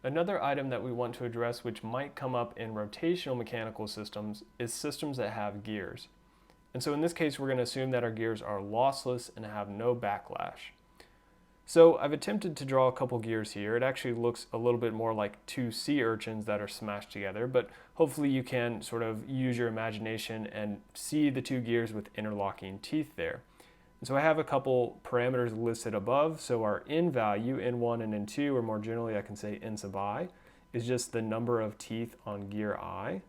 Another item that we want to address, which might come up in rotational mechanical systems, is systems that have gears. And so in this case, we're going to assume that our gears are lossless and have no backlash. So I've attempted to draw a couple gears here. It actually looks a little bit more like two sea urchins that are smashed together, but hopefully you can sort of use your imagination and see the two gears with interlocking teeth there. And so I have a couple parameters listed above. So our N value, N1 and N2, or more generally I can say N sub I, is just the number of teeth on gear I.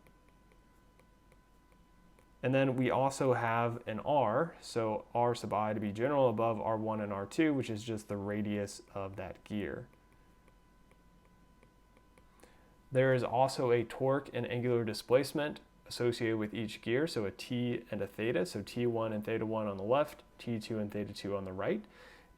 And then we also have an R, so R sub I to be general above R1 and R2, which is just the radius of that gear. There is also a torque and angular displacement associated with each gear, so a T and a theta, so T1 and theta 1 on the left, T2 and theta 2 on the right.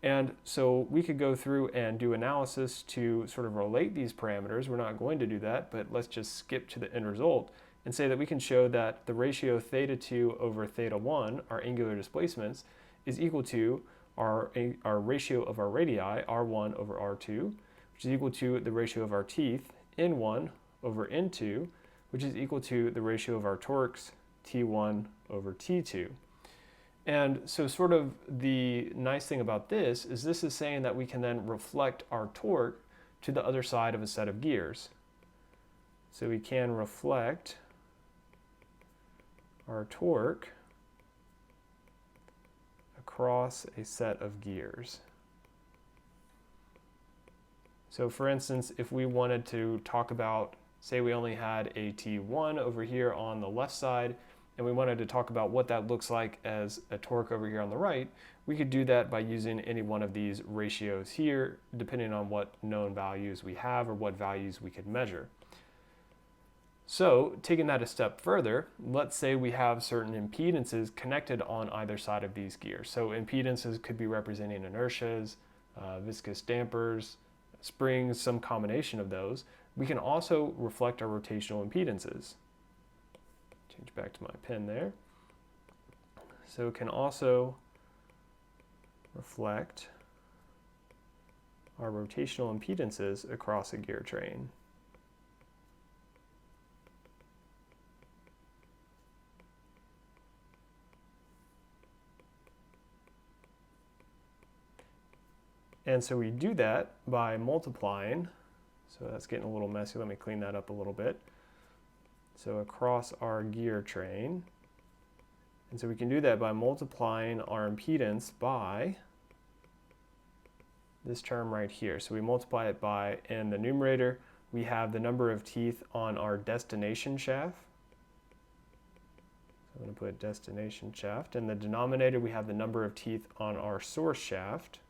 And so we could go through and do analysis to sort of relate these parameters. We're not going to do that, but let's just skip to the end result and say that we can show that the ratio theta 2 over theta 1, our angular displacements, is equal to our ratio of our radii, R1 over R2, which is equal to the ratio of our teeth, N1 over N2, which is equal to the ratio of our torques, T1 over T2. And so sort of the nice thing about this is saying that we can then reflect our torque to the other side of a set of gears. So we can reflect our torque across a set of gears. So for instance, if we wanted to talk about, say we only had a T1 over here on the left side, and we wanted to talk about what that looks like as a torque over here on the right, we could do that by using any one of these ratios here, depending on what known values we have or what values we could measure. So taking that a step further, let's say we have certain impedances connected on either side of these gears. So impedances could be representing inertias, viscous dampers, springs, some combination of those. We can also reflect our rotational impedances. Change back to my pen there. So it can also reflect our rotational impedances across a gear train. And so we do that by multiplying. So that's getting a little messy. Let me clean that up a little bit. So across our gear train. And so we can do that by multiplying our impedance by this term right here. So we multiply it by, in the numerator, we have the number of teeth on our destination shaft. So I'm going to put destination shaft. In the denominator, we have the number of teeth on our source shaft.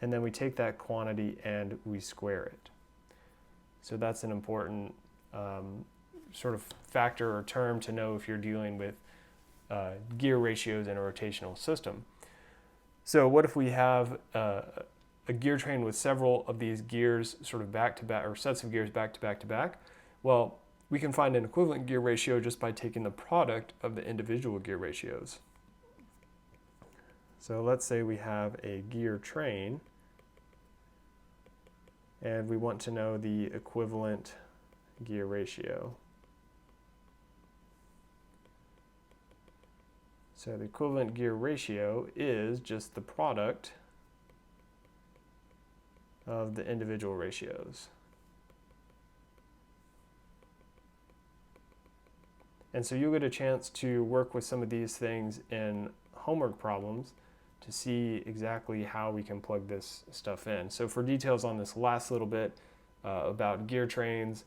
And then we take that quantity and we square it. So that's an important sort of factor or term to know if you're dealing with gear ratios in a rotational system. So what if we have a gear train with several of these gears sort of back to back, or sets of gears back to back to back? Well, we can find an equivalent gear ratio just by taking the product of the individual gear ratios. So let's say we have a gear train and we want to know the equivalent gear ratio. So the equivalent gear ratio is just the product of the individual ratios. And so you'll get a chance to work with some of these things in homework problems to see exactly how we can plug this stuff in. So for details on this last little bit about gear trains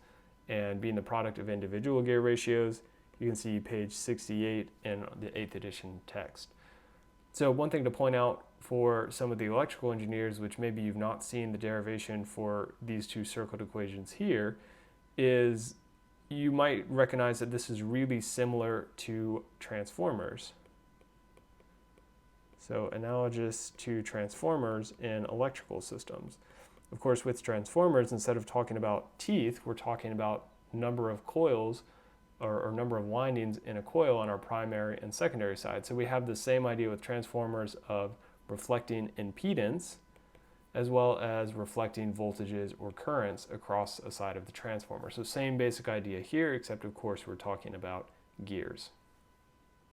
and being the product of individual gear ratios, you can see page 68 in the 8th edition text. So one thing to point out for some of the electrical engineers, which maybe you've not seen the derivation for these two circled equations here, is you might recognize that this is really similar to transformers. So analogous to transformers in electrical systems. Of course, with transformers, instead of talking about teeth, we're talking about number of coils or number of windings in a coil on our primary and secondary side. So we have the same idea with transformers of reflecting impedance as well as reflecting voltages or currents across a side of the transformer. So same basic idea here, except of course we're talking about gears.